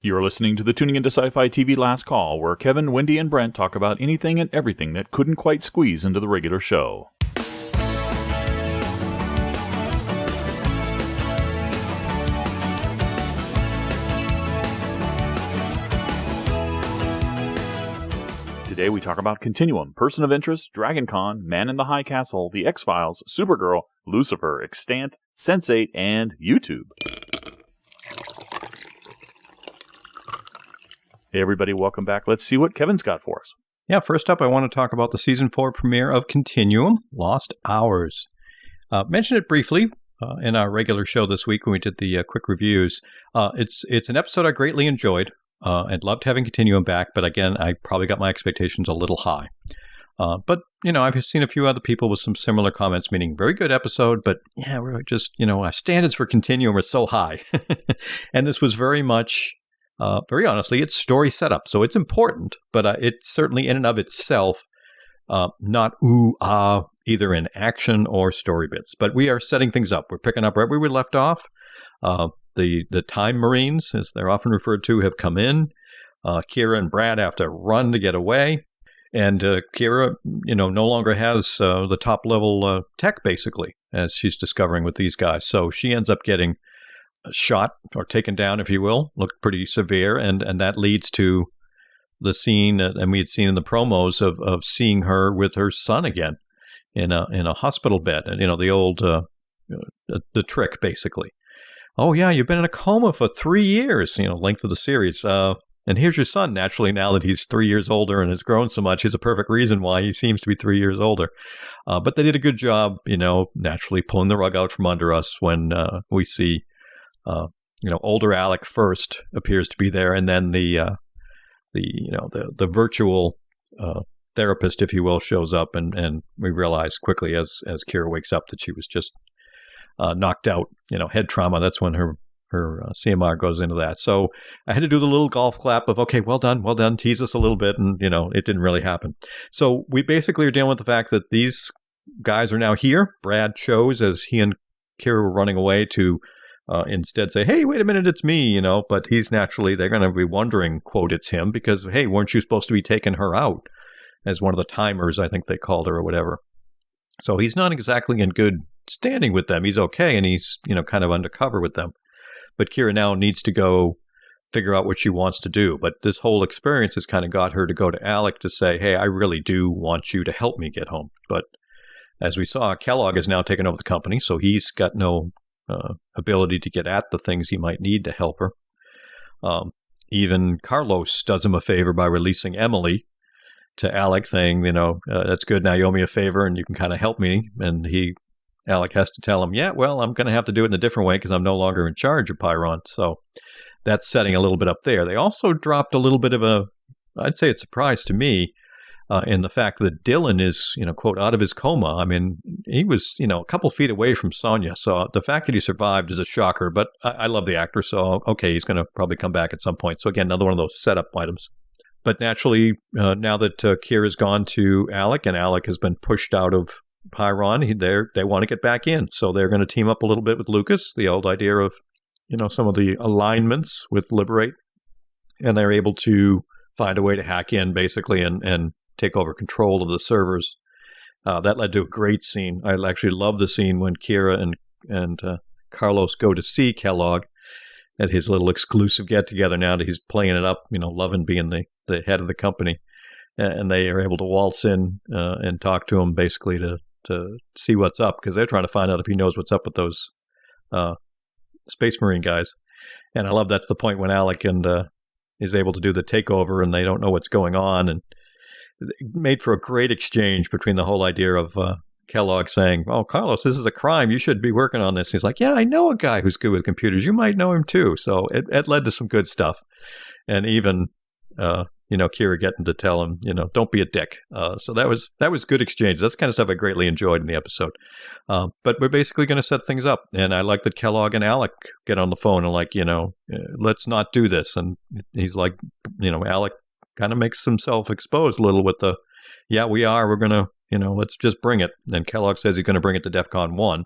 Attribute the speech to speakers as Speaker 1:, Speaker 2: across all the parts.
Speaker 1: You're listening to the Tuning Into Sci-Fi TV Last Call, where Kevin, Wendy, and Brent talk about anything and everything that couldn't quite squeeze into the regular show. Today we talk about Continuum, Person of Interest, Dragon Con, Man in the High Castle, The X-Files, Supergirl, Lucifer, Extant, Sense8, and YouTube. Hey everybody, welcome back. Let's see what Kevin's got for us.
Speaker 2: Yeah, first up, I want to talk about the Season 4 premiere of Continuum, Lost Hours. Mentioned it briefly in our regular show this week when we did the quick reviews. It's an episode I greatly enjoyed and loved having Continuum back, but again, I probably got my expectations a little high. But, you know, I've seen a few other people with some similar comments, meaning very good episode, but yeah, we're just, you know, our standards for Continuum are so high. And this was very much... very honestly, it's story setup, so it's important, but it's certainly in and of itself not either in action or story bits. But we are setting things up. We're picking up right where we left off. The Time Marines, as they're often referred to, have come in. Kira and Brad have to run to get away, and Kira, you know, no longer has the top level tech basically, as she's discovering with these guys. So she ends up getting shot or taken down, if you will, looked pretty severe, and that leads to the scene, and we had seen in the promos of seeing her with her son again in a hospital bed, and you know the old the trick basically. Oh yeah, you've been in a coma for 3 years, you know, length of the series, and here's your son. Naturally, now that he's 3 years older and has grown so much, he's a perfect reason why he seems to be 3 years older. But they did a good job, you know, naturally pulling the rug out from under us when we see. You know, older Alec first appears to be there, and then the virtual therapist, if you will, shows up, and we realize quickly as Kira wakes up that she was just knocked out. You know, head trauma. That's when her CMR goes into that. So I had to do the little golf clap of okay, well done, tease us a little bit, and you know, it didn't really happen. So we basically are dealing with the fact that these guys are now here. Brad chose, as he and Kira were running away, to instead say, hey, wait a minute, it's me, you know, but they're going to be wondering, quote, it's him, because, hey, weren't you supposed to be taking her out as one of the timers, I think they called her or whatever. So he's not exactly in good standing with them. He's okay, and he's, you know, kind of undercover with them. But Kira now needs to go figure out what she wants to do. But this whole experience has kind of got her to go to Alec to say, hey, I really do want you to help me get home. But as we saw, Kellogg has now taken over the company, so he's got no ability to get at the things he might need to help her. Even Carlos does him a favor by releasing Emily to Alec, saying, you know, that's good, now you owe me a favor and you can kind of help me. And Alec has to tell him, yeah, well, I'm going to have to do it in a different way because I'm no longer in charge of Pyron. So that's setting a little bit up there. They also dropped a little bit of I'd say it's a surprise to me, in the fact that Dylan is, you know, quote, out of his coma. I mean, he was, you know, a couple feet away from Sonya. So the fact that he survived is a shocker, but I love the actor. So, okay, he's going to probably come back at some point. So again, another one of those setup items. But naturally, now that Kira's gone to Alec and Alec has been pushed out of Pyron, they want to get back in. So they're going to team up a little bit with Lucas, the old idea of, you know, some of the alignments with Liberate. And they're able to find a way to hack in, basically, and take over control of the servers. That led to a great scene. I actually love the scene when Kira and Carlos go to see Kellogg at his little exclusive get-together now that he's playing it up, you know, loving being the head of the company. And they are able to waltz in and talk to him basically to see what's up, because they're trying to find out if he knows what's up with those Space Marine guys. And I love that's the point when Alec is able to do the takeover and they don't know what's going on, and it made for a great exchange between the whole idea of Kellogg saying, oh, Carlos, this is a crime. You should be working on this. He's like, yeah, I know a guy who's good with computers. You might know him too. So it led to some good stuff. And even, you know, Kira getting to tell him, you know, don't be a dick. So that was good exchange. That's the kind of stuff I greatly enjoyed in the episode. But we're basically going to set things up. And I like that Kellogg and Alec get on the phone and like, you know, let's not do this. And he's like, you know, Alec kind of makes himself exposed a little with the, yeah, we're going to, you know, let's just bring it. And Kellogg says he's going to bring it to DEFCON 1.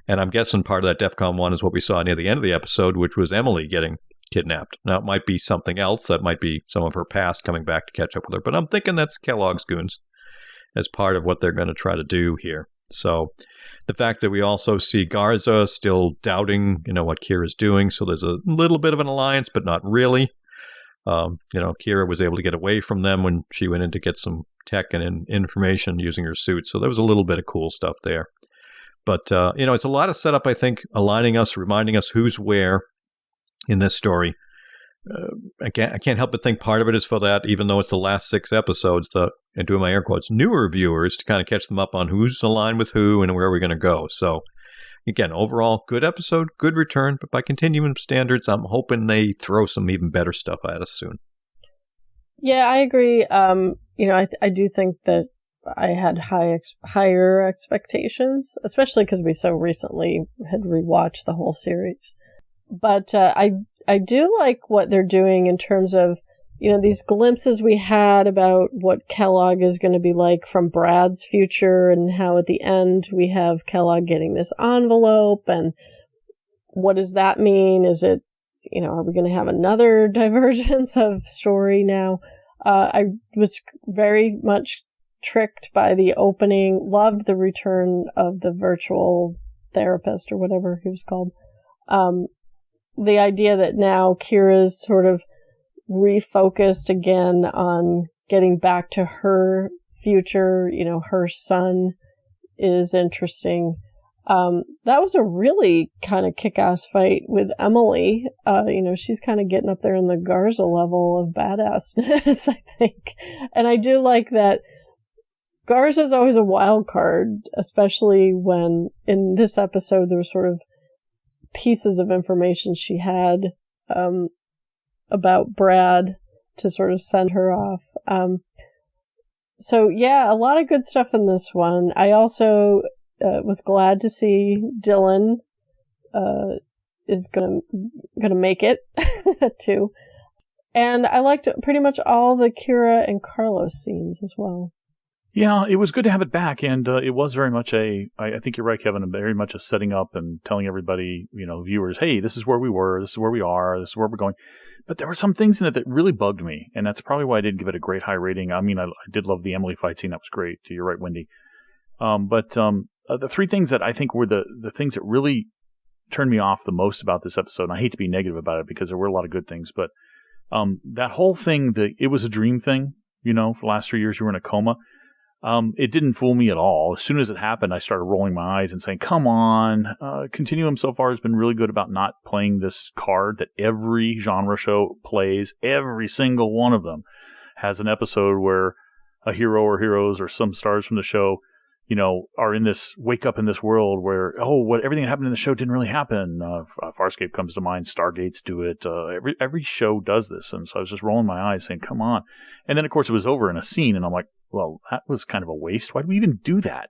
Speaker 2: And I'm guessing part of that DEFCON 1 is what we saw near the end of the episode, which was Emily getting kidnapped. Now, it might be something else. That might be some of her past coming back to catch up with her. But I'm thinking that's Kellogg's goons as part of what they're going to try to do here. So the fact that we also see Garza still doubting, what Kira's doing. So there's a little bit of an alliance, but not really. Kira was able to get away from them when she went in to get some tech and information using her suit. So there was a little bit of cool stuff there. But, it's a lot of setup, I think, aligning us, reminding us who's where in this story. I can't help but think part of it is for that, even though it's the last 6 episodes, and doing my air quotes, newer viewers to kind of catch them up on who's aligned with who and where we're going to go. So, again, overall, good episode, good return, but by continuing standards, I'm hoping they throw some even better stuff at us soon.
Speaker 3: Yeah, I agree. I do think that I had higher expectations, especially because we so recently had rewatched the whole series. But I do like what they're doing in terms of, these glimpses we had about what Kellogg is going to be like from Brad's future, and how at the end we have Kellogg getting this envelope, and what does that mean? Is it, are we going to have another divergence of story now? I was very much tricked by the opening, loved the return of the virtual therapist or whatever he was called. The idea that now Kira's sort of refocused again on getting back to her future, her son, is interesting. That was a really kind of kick-ass fight with Emily. She's kind of getting up there in the Garza level of badassness, I think. And I do like that Garza's always a wild card, especially when in this episode there were sort of pieces of information she had about Brad to sort of send her off. So yeah, a lot of good stuff in this one. I also was glad to see Dylan is gonna make it too, and I liked pretty much all the Kira and Carlos scenes as well.
Speaker 1: Yeah, it was good to have it back, and it was very much I think you're right, Kevin, very much a setting up and telling everybody, viewers, hey, this is where we were, this is where we are, this is where we're going. But there were some things in it that really bugged me, and that's probably why I didn't give it a great high rating. I mean, I did love the Emily fight scene. That was great. You're right, Wendy. But the 3 things that I think were the things that really turned me off the most about this episode, and I hate to be negative about it because there were a lot of good things, but that whole thing, it was a dream thing, for the last 3 years you were in a coma. It didn't fool me at all. As soon as it happened, I started rolling my eyes and saying, come on. Continuum so far has been really good about not playing this card that every genre show plays. Every single one of them has an episode where a hero or heroes or some stars from the show, are in this, wake up in this world where, everything that happened in the show didn't really happen. Farscape comes to mind. Stargates do it. Every show does this. And so I was just rolling my eyes saying, come on. And then, of course, it was over in a scene. And I'm like, well, that was kind of a waste. Why do we even do that?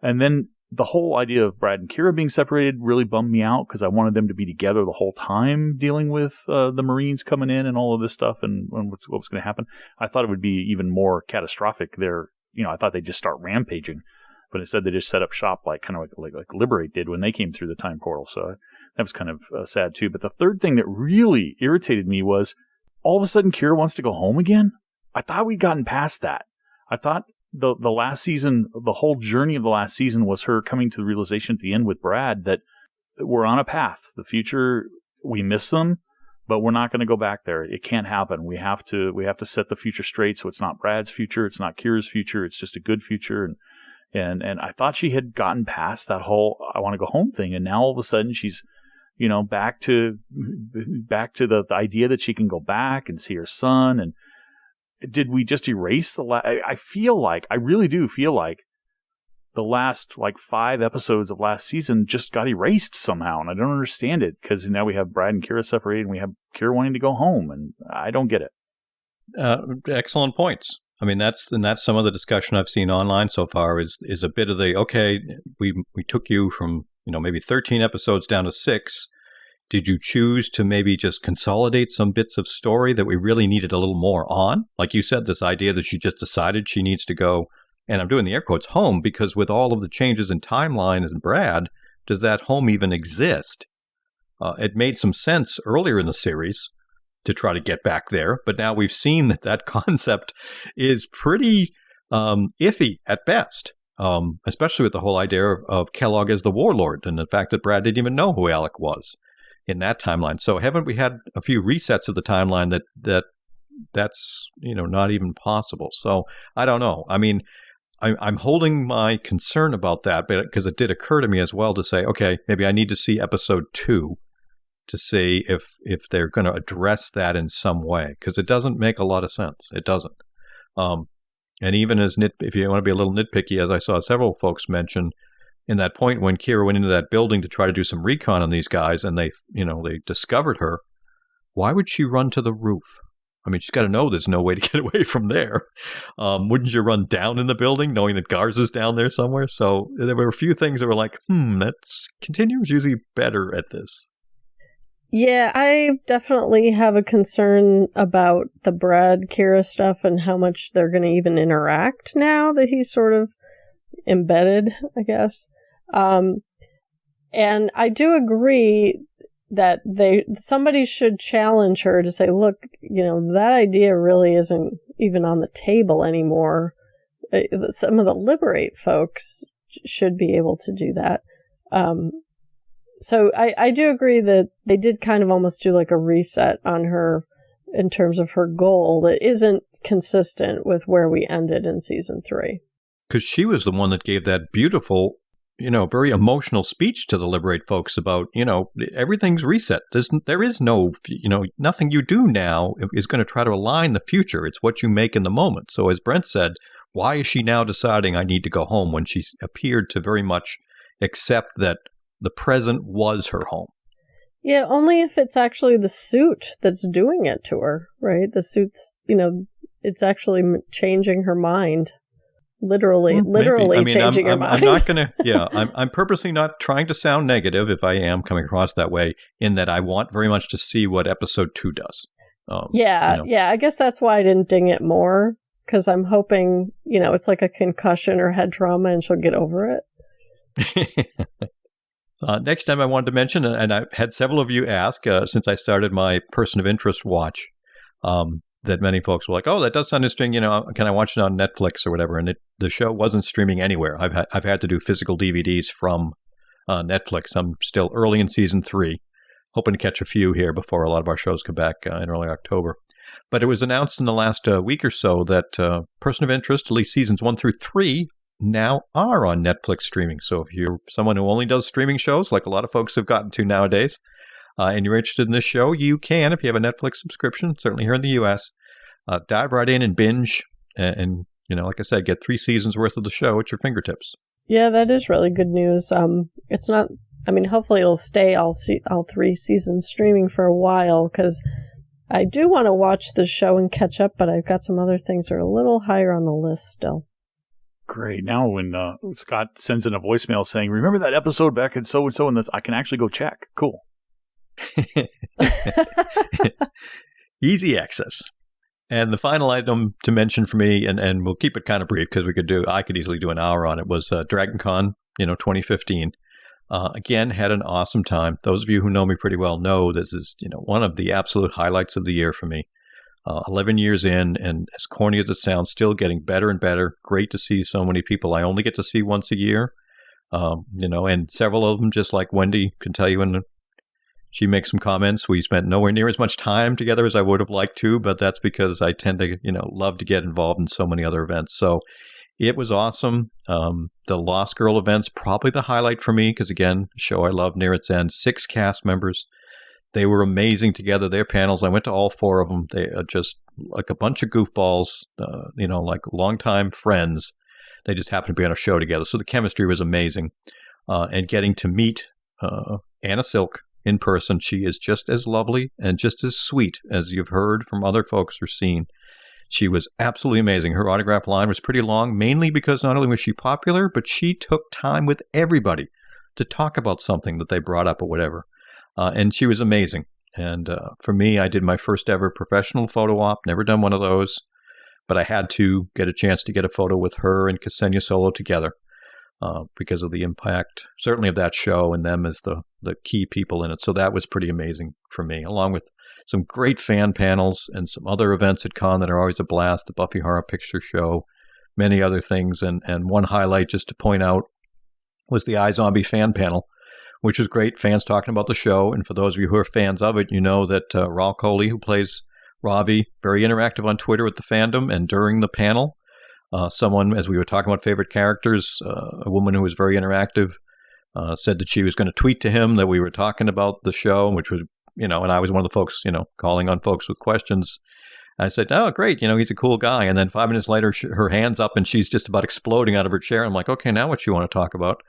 Speaker 1: And then the whole idea of Brad and Kira being separated really bummed me out because I wanted them to be together the whole time dealing with the Marines coming in and all of this stuff and what was going to happen. I thought it would be even more catastrophic there. I thought they'd just start rampaging. But instead, they just set up shop like Liberate did when they came through the time portal. So that was kind of sad, too. But the third thing that really irritated me was all of a sudden Kira wants to go home again. I thought we'd gotten past that. I thought the last season, the whole journey of the last season was her coming to the realization at the end with Brad that we're on a path. The future, we miss them, but we're not going to go back there. It can't happen. We have to set the future straight so it's not Brad's future. It's not Kira's future. It's just a good future. And I thought she had gotten past that whole I want to go home thing, and now all of a sudden she's, back to the idea that she can go back and see her son. And did we just erase I really do feel like the last 5 episodes of last season just got erased somehow, and I don't understand it because now we have Brad and Kira separated, and we have Kira wanting to go home, and I don't get it.
Speaker 2: Excellent points. I mean, that's some of the discussion I've seen online so far is a bit of the, okay, we took you from, maybe 13 episodes down to 6. Did you choose to maybe just consolidate some bits of story that we really needed a little more on? Like you said, this idea that she just decided she needs to go, and I'm doing the air quotes, home, because with all of the changes in timelines and Brad, does that home even exist? It made some sense earlier in the series to try to get back there, but now we've seen that concept is pretty iffy at best, especially with the whole idea of Kellogg as the warlord and the fact that Brad didn't even know who Alec was in that timeline. So haven't we had a few resets of the timeline that's not even possible? So I don't know. I mean, I'm holding my concern about that, because it did occur to me as well to say, okay, maybe I need to see episode 2 to see if they're going to address that in some way, because it doesn't make a lot of sense. It doesn't. And even if you want to be a little nitpicky, as I saw several folks mention, in that point when Kira went into that building to try to do some recon on these guys, and they discovered her, why would she run to the roof? I mean, she's got to know there's no way to get away from there. Wouldn't you run down in the building knowing that Garza's down there somewhere? So there were a few things that were like, that's Continuum's usually better at this.
Speaker 3: Yeah, I definitely have a concern about the Brad Kira stuff and how much they're going to even interact now that he's sort of embedded, I guess. And I do agree that somebody should challenge her to say, look, that idea really isn't even on the table anymore. Some of the Liberate folks should be able to do that. So I do agree that they did kind of almost do like a reset on her in terms of her goal that isn't consistent with where we ended in season 3.
Speaker 2: Because she was the one that gave that beautiful, very emotional speech to the Liberate folks about, everything's reset. There is no, nothing you do now is going to try to align the future. It's what you make in the moment. So as Brent said, why is she now deciding I need to go home when she appeared to very much accept that the present was her home?
Speaker 3: Yeah, only if it's actually the suit that's doing it to her, right? The suit's, it's actually changing her mind. Literally changing her mind.
Speaker 2: I'm not going to, I'm purposely not trying to sound negative if I am coming across that way, in that I want very much to see what episode 2 does.
Speaker 3: I guess that's why I didn't ding it more, because I'm hoping, it's like a concussion or head trauma and she'll get over it.
Speaker 2: Next time I wanted to mention, and I've had several of you ask since I started my person of interest watch, that many folks were like, "Oh, that does sound interesting. Can I watch it on Netflix or whatever?" And the show wasn't streaming anywhere. I've had to do physical DVDs from Netflix. I'm still early in season 3, hoping to catch a few here before a lot of our shows come back in early October. But it was announced in the last week or so that person of interest, at least seasons 1 through 3, now are on Netflix streaming. So if you're someone who only does streaming shows, like a lot of folks have gotten to nowadays, and you're interested in this show, you can, if you have a Netflix subscription, certainly here in the U.S., dive right in and binge, and like I said, get 3 seasons worth of the show at your fingertips.
Speaker 3: Yeah, that is really good news. It's not. I mean, hopefully it'll stay all 3 seasons streaming for a while, because I do want to watch the show and catch up, but I've got some other things that are a little higher on the list still.
Speaker 1: Great. Now when Scott sends in a voicemail saying, remember that episode back in so-and-so, and this, I can actually go check. Cool.
Speaker 2: Easy access. And the final item to mention for me, and we'll keep it kind of brief because I could easily do an hour on it, was DragonCon, 2015. Again, had an awesome time. Those of you who know me pretty well know this is, one of the absolute highlights of the year for me. 11 years in, and as corny as it sounds, still getting better and better. Great to see so many people I only get to see once a year. And several of them, just like Wendy can tell you when she makes some comments, we spent nowhere near as much time together as I would have liked to, but that's because I tend to, love to get involved in so many other events. So it was awesome. The Lost Girl event's probably the highlight for me because, again, show I love near its end. 6 cast members. They were amazing together. Their panels, I went to all 4 of them. They are just like a bunch of goofballs, like longtime friends. They just happened to be on a show together. So the chemistry was amazing. And getting to meet Anna Silk in person, she is just as lovely and just as sweet as you've heard from other folks or seen. She was absolutely amazing. Her autograph line was pretty long, mainly because not only was she popular, but she took time with everybody to talk about something that they brought up or whatever. And she was amazing. And for me, I did my first ever professional photo op, never done one of those, but I had to get a chance to get a photo with her and Ksenia Solo together because of the impact, certainly of that show and them as the the key people in it. So that was pretty amazing for me, along with some great fan panels and some other events at con that are always a blast, the Buffy Horror Picture Show, many other things. And one highlight, just to point out, was the iZombie fan panel, which was great. Fans talking about the show. And for those of you who are fans of it, you know that Raul Coley, who plays Robbie, very interactive on Twitter with the fandom. And during the panel, someone, as we were talking about favorite characters, a woman who was very interactive, said that she was going to tweet to him that we were talking about the show, which was, and I was one of the folks, calling on folks with questions. I said, oh, great, he's a cool guy. And then 5 minutes later, her hand's up and she's just about exploding out of her chair. I'm like, okay, now what you want to talk about?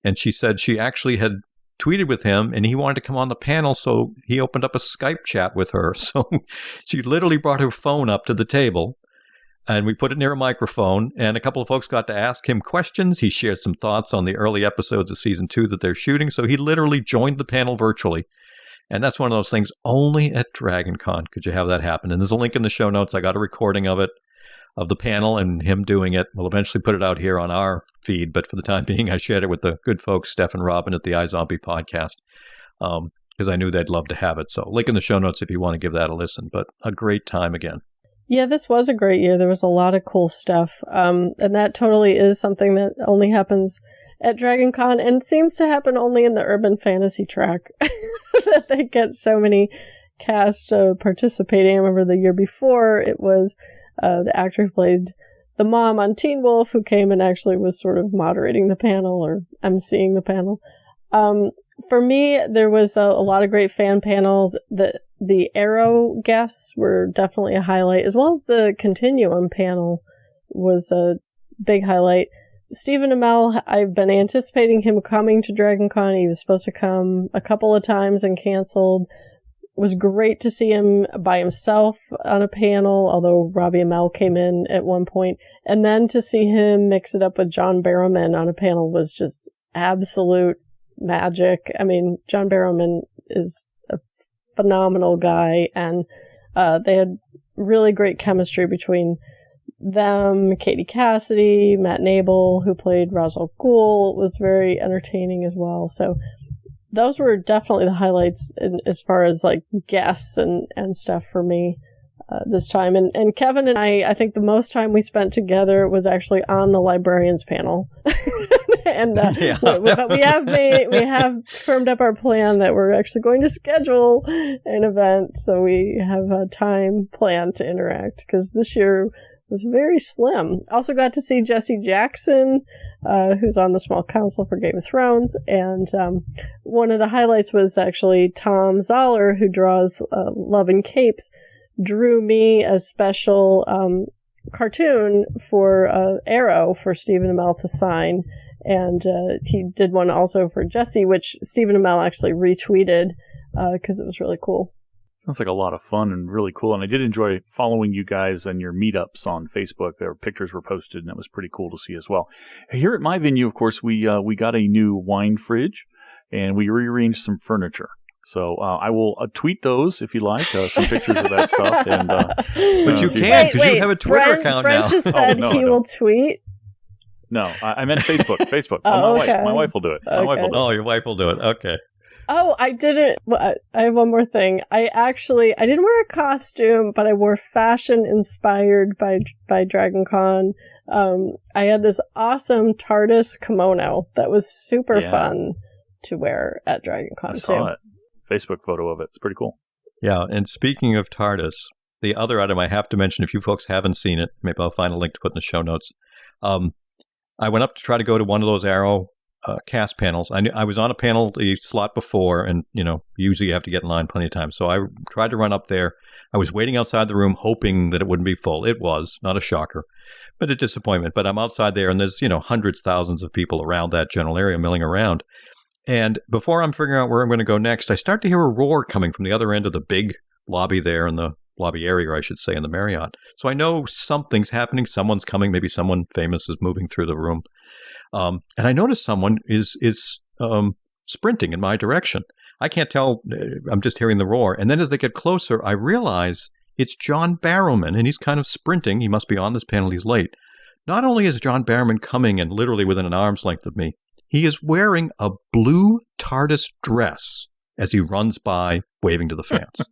Speaker 2: And she said she actually had tweeted with him and he wanted to come on the panel, so he opened up a Skype chat with her. So she literally brought her phone up to the table and we put it near a microphone, and a couple of folks got to ask him questions. He shared some thoughts on the early episodes of season 2 that they're shooting. So he literally joined the panel virtually. And that's one of those things, only at Dragon Con could you have that happen. And there's a link in the show notes. I got a recording of it, of the panel and him doing it. We'll eventually put it out here on our feed, but for the time being, I shared it with the good folks, Steph and Robin at the iZombie podcast, because I knew they'd love to have it. So link in the show notes if you want to give that a listen. But a great time again.
Speaker 3: Yeah, this was a great year. There was a lot of cool stuff. And that totally is something that only happens at Dragon Con, and seems to happen only in the urban fantasy track. That they get so many cast participating. I remember the year before, it was the actor who played the mom on Teen Wolf, who came and actually was sort of moderating the panel or emceeing the panel. For me, there was a lot of great fan panels. The Arrow guests were definitely a highlight, as well as the Continuum panel was a big highlight. Stephen Amell, I've been anticipating him coming to Dragon Con. He was supposed to come a couple of times and canceled. It was great to see him by himself on a panel, although Robbie Amell came in at one point. And then to see him mix it up with John Barrowman on a panel was just absolute magic. I mean, John Barrowman is a phenomenal guy, and they had really great chemistry between them. Katie Cassidy, Matt Nable, who played Ra's al Ghul, was very entertaining as well. So those were definitely the highlights as far as like guests and stuff for me this time. And Kevin and I think the most time we spent together was actually on the librarians panel. And but we have firmed up our plan that we're actually going to schedule an event, so we have a time planned to interact, because this year was very slim. Also got to see Jesse Jackson, who's on the Small Council for Game of Thrones, and one of the highlights was actually Tom Zoller, who draws Love and Capes, drew me a special cartoon for Arrow for Stephen Amell to sign, and he did one also for Jesse, which Stephen Amell actually retweeted because it was really cool.
Speaker 1: Sounds like a lot of fun and really cool. And I did enjoy following you guys and your meetups on Facebook. Their pictures were posted, and it was pretty cool to see as well. Here at my venue, of course, we got a new wine fridge, and we rearranged some furniture. So I will tweet those if you like, some pictures of that stuff. And
Speaker 2: but you can, because you have a Twitter account
Speaker 3: Brent
Speaker 2: now.
Speaker 3: Just said he will tweet.
Speaker 1: No, I meant Facebook. Facebook. My wife will do it.
Speaker 2: Okay. Oh, your wife will do it. Okay.
Speaker 3: Oh, I didn't. I have one more thing. I didn't wear a costume, but I wore fashion inspired by Dragon Con. I had this awesome TARDIS kimono that was super fun to wear at Dragon Con. I
Speaker 1: saw it. Facebook photo of it. It's pretty cool.
Speaker 2: Yeah, and speaking of TARDIS, the other item I have to mention, if you folks haven't seen it, maybe I'll find a link to put in the show notes. I went up to try to go to one of those Arrow cast panels. I was on a panel the slot before, and usually you have to get in line plenty of times. So I tried to run up there. I was waiting outside the room, hoping that it wouldn't be full. It was not a shocker, but a disappointment. But I'm outside there, and there's hundreds, thousands of people around that general area milling around. And before I'm figuring out where I'm going to go next, I start to hear a roar coming from the other end of the big lobby there, in the lobby area, I should say, in the Marriott. So I know something's happening. Someone's coming. Maybe someone famous is moving through the room. And I notice someone is sprinting in my direction. I can't tell. I'm just hearing the roar. And then as they get closer, I realize it's John Barrowman, and he's kind of sprinting. He must be on this panel. He's late. Not only is John Barrowman coming and literally within an arm's length of me, He is wearing a blue TARDIS dress as he runs by waving to the fans.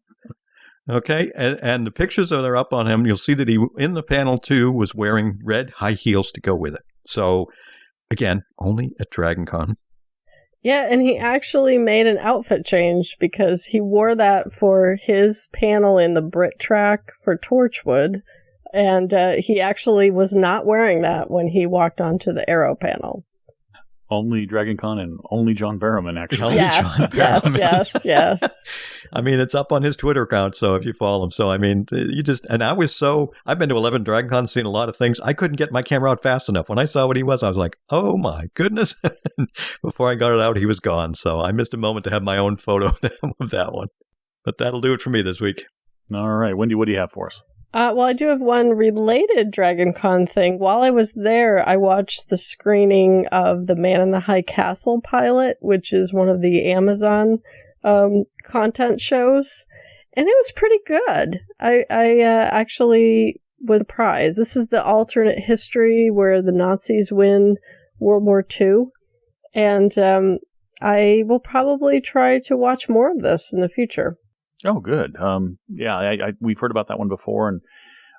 Speaker 2: Okay, and the pictures that are up on him, you'll see that he, in the panel too, was wearing red high heels to go with it. So, again, only at DragonCon.
Speaker 3: Yeah, and he actually made an outfit change because he wore that for his panel in the Brit track for Torchwood, and he actually was not wearing that when he walked onto the Arrow panel.
Speaker 1: Only DragonCon and only John Barrowman, actually.
Speaker 3: Yes.
Speaker 2: I mean, it's up on his Twitter account, so if you follow him. So, I mean, I've been to 11 DragonCons, seen a lot of things. I couldn't get my camera out fast enough. When I saw what he was, I was like, oh my goodness. Before I got it out, he was gone. So I missed a moment to have my own photo of that one. But that'll do it for me this week.
Speaker 1: All right. Wendy, what do you have for us?
Speaker 3: Well, I do have one related DragonCon thing. While I was there, I watched the screening of the Man in the High Castle pilot, which is one of the Amazon content shows, and it was pretty good. I actually was surprised. This is the alternate history where the Nazis win World War II, and I will probably try to watch more of this in the future.
Speaker 1: Oh, good. We've heard about that one before, and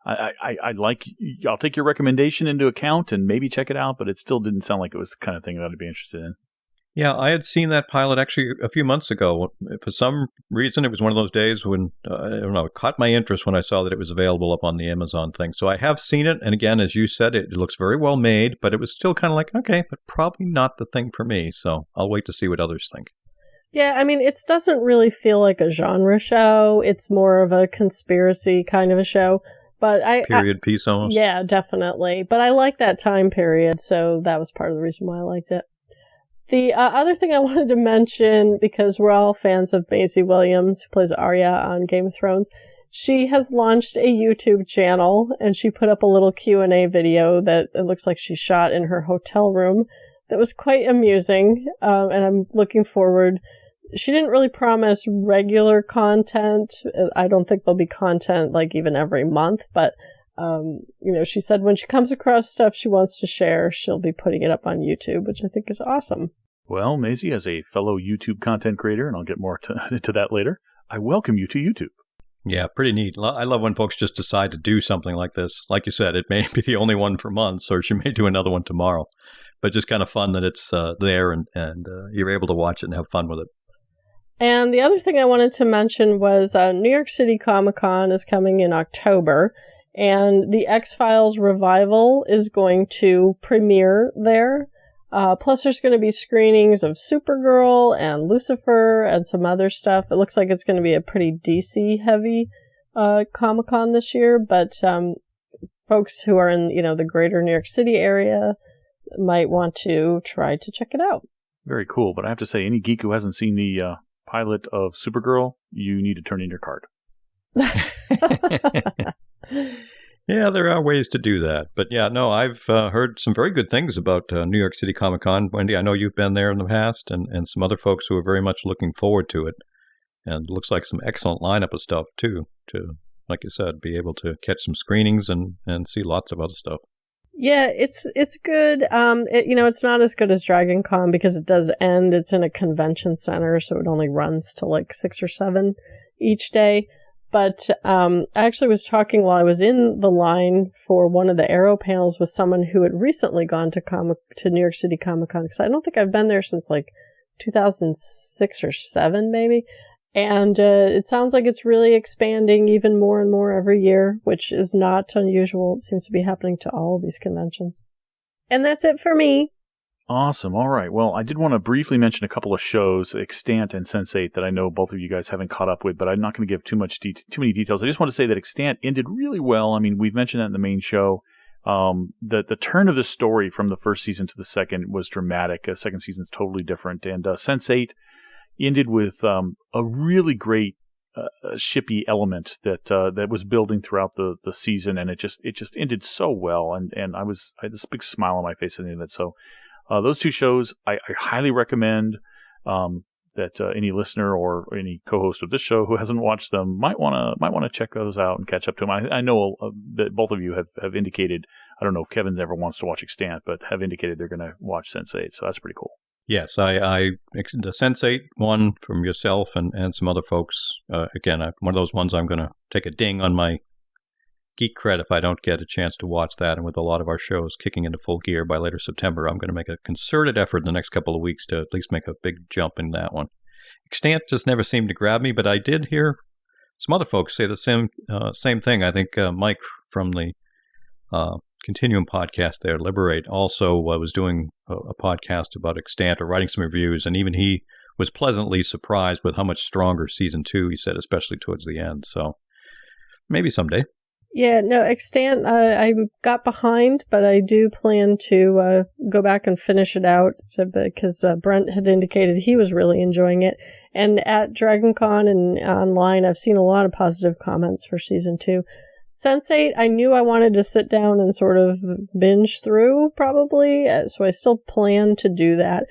Speaker 1: I'll take your recommendation into account and maybe check it out, but it still didn't sound like it was the kind of thing that I'd be interested in.
Speaker 2: Yeah, I had seen that pilot actually a few months ago. For some reason, it was one of those days when, it caught my interest when I saw that it was available up on the Amazon thing. So I have seen it, and again, as you said, it looks very well made, but it was still kind of like, okay, but probably not the thing for me, so I'll wait to see what others think.
Speaker 3: Yeah, I mean, it doesn't really feel like a genre show. It's more of a conspiracy kind of a show. But
Speaker 2: Period piece almost.
Speaker 3: Yeah, definitely. But I like that time period, so that was part of the reason why I liked it. The other thing I wanted to mention, because we're all fans of Maisie Williams, who plays Arya on Game of Thrones, she has launched a YouTube channel, and she put up a little Q&A video that it looks like she shot in her hotel room that was quite amusing, and I'm looking forward. She didn't really promise regular content. I don't think there'll be content like even every month, but she said when she comes across stuff she wants to share, she'll be putting it up on YouTube, which I think is awesome.
Speaker 1: Well, Maisie, as a fellow YouTube content creator, and I'll get more into that later, I welcome you to YouTube.
Speaker 2: Yeah, pretty neat. I love when folks just decide to do something like this. Like you said, it may be the only one for months, or she may do another one tomorrow. But just kind of fun that it's there and you're able to watch it and have fun with it.
Speaker 3: And the other thing I wanted to mention was New York City Comic Con is coming in October, and the X-Files revival is going to premiere there. Plus, there's going to be screenings of Supergirl and Lucifer and some other stuff. It looks like it's going to be a pretty DC-heavy Comic Con this year, but folks who are in the greater New York City area might want to try to check it out.
Speaker 1: Very cool, but I have to say, any geek who hasn't seen the pilot of Supergirl, you need to turn in your card.
Speaker 2: Yeah, there are ways to do that. But yeah, no, I've heard some very good things about New York City Comic Con. Wendy, I know you've been there in the past, and some other folks who are very much looking forward to it. And it looks like some excellent lineup of stuff, too, to, like you said, be able to catch some screenings and see lots of other stuff.
Speaker 3: Yeah, it's good. It's not as good as Dragon Con because it does end. It's in a convention center, so it only runs till like 6 or 7 each day. But I actually was talking while I was in the line for one of the Arrow panels with someone who had recently gone to New York City Comic Con, because I don't think I've been there since like 2006 or 7 maybe. And it sounds like it's really expanding even more and more every year, which is not unusual. It seems to be happening to all of these conventions. And that's it for me.
Speaker 1: Awesome. All right. Well, I did want to briefly mention a couple of shows, Extant and Sense8, that I know both of you guys haven't caught up with, but I'm not going to give too many details. I just want to say that Extant ended really well. I mean, we've mentioned that in the main show. The turn of the story from the first season to the second was dramatic. The second season's totally different. And Sense8 ended with a really great shippy element that was building throughout the season, and it just ended so well. And I had this big smile on my face at the end of it. So those two shows I highly recommend. That any listener or any co-host of this show who hasn't watched them might want to check those out and catch up to them. I know that both of you have indicated. I don't know if Kevin ever wants to watch Extant, but have indicated they're going to watch Sense8. So that's pretty cool.
Speaker 2: Yes, the Sense8 one from yourself and some other folks. Again, one of those ones I'm going to take a ding on my geek cred if I don't get a chance to watch that. And with a lot of our shows kicking into full gear by later September, I'm going to make a concerted effort in the next couple of weeks to at least make a big jump in that one. Extant just never seemed to grab me, but I did hear some other folks say the same thing. I think Mike from the Continuum podcast there, Liberate, also was doing a podcast about Extant or writing some reviews, and even he was pleasantly surprised with how much stronger Season 2, he said, especially towards the end. So maybe someday.
Speaker 3: Yeah, no, Extant, I got behind, but I do plan to go back and finish it out because Brent had indicated he was really enjoying it. And at DragonCon and online, I've seen a lot of positive comments for Season 2. Sense8, I knew I wanted to sit down and sort of binge through, probably, so I still plan to do that.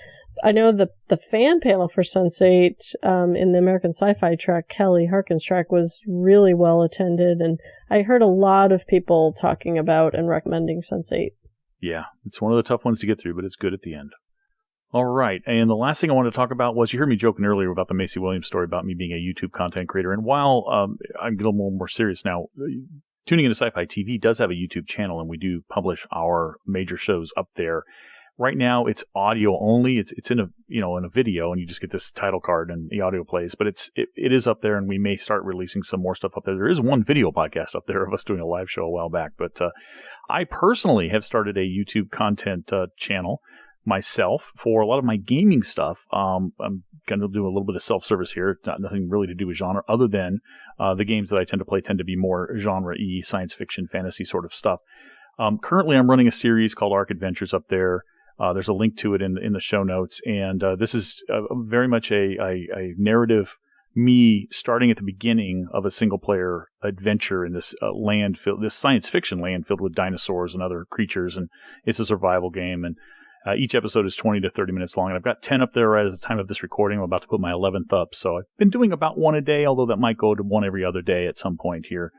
Speaker 3: I know the fan panel for Sense8 in the American Sci-Fi track, Kelly Harkin's track, was really well attended, and I heard a lot of people talking about and recommending Sense8.
Speaker 1: Yeah, it's one of the tough ones to get through, but it's good at the end. All right, and the last thing I wanted to talk about was, you heard me joking earlier about the Macy Williams story about me being a YouTube content creator, and while I'm getting a little more serious now, Tuning Into Sci-Fi TV does have a YouTube channel, and we do publish our major shows up there. Right now, it's audio only. It's in a video, and you just get this title card and the audio plays. But it is up there, and we may start releasing some more stuff up there. There is one video podcast up there of us doing a live show a while back. But I personally have started a YouTube content channel myself for a lot of my gaming stuff. I'm going to do a little bit of self-service here, nothing really to do with genre, other than the games that I tend to play tend to be more genre-y, science fiction, fantasy sort of stuff. Currently, I'm running a series called Arc Adventures up there. There's a link to it in the show notes, and this is very much a narrative, me starting at the beginning of a single-player adventure in this this science fiction land filled with dinosaurs and other creatures, and it's a survival game, and each episode is 20 to 30 minutes long, and I've got 10 up there right at the time of this recording. I'm about to put my 11th up, so I've been doing about one a day, although that might go to one every other day at some point here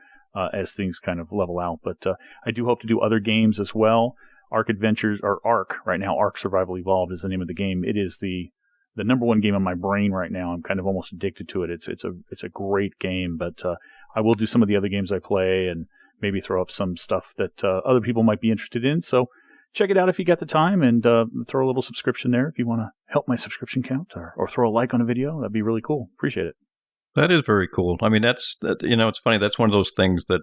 Speaker 1: as things kind of level out, but I do hope to do other games as well. Arc Adventures, or Arc, right now, Arc Survival Evolved is the name of the game. It is the number one game on my brain right now. I'm kind of almost addicted to it. It's a great game, but I will do some of the other games I play and maybe throw up some stuff that other people might be interested in. So check it out if you got the time, and throw a little subscription there if you want to help my subscription count, or throw a like on a video. That'd be really cool. Appreciate it.
Speaker 2: That is very cool. I mean, it's funny. That's one of those things that,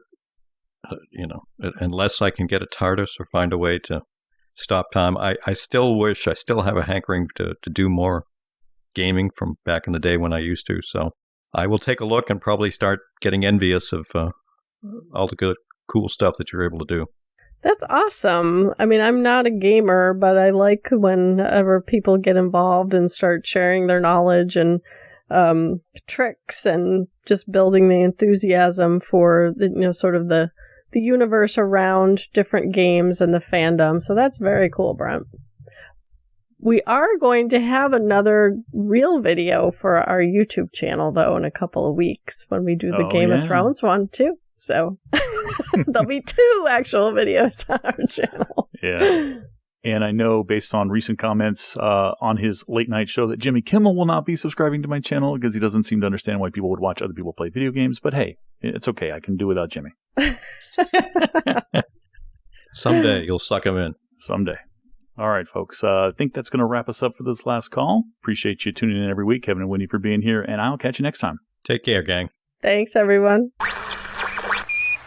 Speaker 2: unless I can get a TARDIS or find a way to stop time, I still have a hankering to do more gaming from back in the day when I used to. So I will take a look and probably start getting envious of all the good, cool stuff that you're able to do.
Speaker 3: That's awesome. I mean, I'm not a gamer, but I like whenever people get involved and start sharing their knowledge and tricks and just building the enthusiasm for sort of the universe around different games and the fandom. So that's very cool, Brent. We are going to have another real video for our YouTube channel, though, in a couple of weeks when we do the Game of Thrones one, too. So there'll be 2 actual videos on our channel.
Speaker 1: Yeah. And I know, based on recent comments on his late night show, that Jimmy Kimmel will not be subscribing to my channel because he doesn't seem to understand why people would watch other people play video games. But hey, it's okay. I can do without Jimmy.
Speaker 2: Someday you'll suck him in.
Speaker 1: Someday. All right, folks. I think that's going to wrap us up for this last call. Appreciate you tuning in every week, Kevin and Wendy, for being here, and I'll catch you next time.
Speaker 2: Take care, gang.
Speaker 3: Thanks, everyone.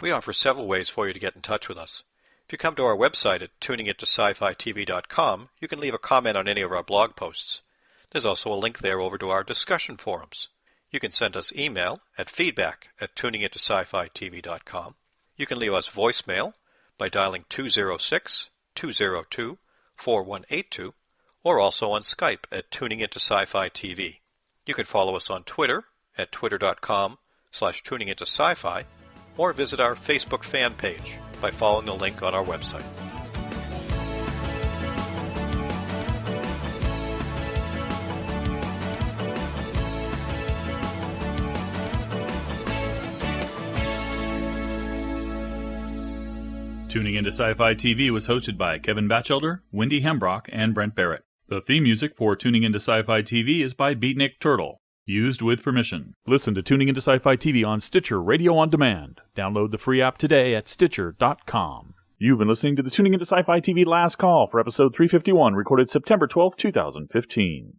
Speaker 4: We offer several ways for you to get in touch with us. If you come to our website at tuningintoscifitv.com, you can leave a comment on any of our blog posts. There's also a link there over to our discussion forums. You can send us email at feedback@tuningintoscifitv.com. You can leave us voicemail by dialing 206-202-4182, or also on Skype at Tuning Into Sci-Fi TV. You can follow us on Twitter at twitter.com/tuningintosci-fi, or visit our Facebook fan page by following the link on our website.
Speaker 1: Tuning Into Sci-Fi TV was hosted by Kevin Batchelder, Wendy Hembrock, and Brent Barrett. The theme music for Tuning Into Sci-Fi TV is by Beatnik Turtle. Used with permission. Listen to Tuning Into Sci-Fi TV on Stitcher Radio on Demand. Download the free app today at Stitcher.com. You've been listening to the Tuning Into Sci-Fi TV Last Call for episode 351, recorded September 12, 2015.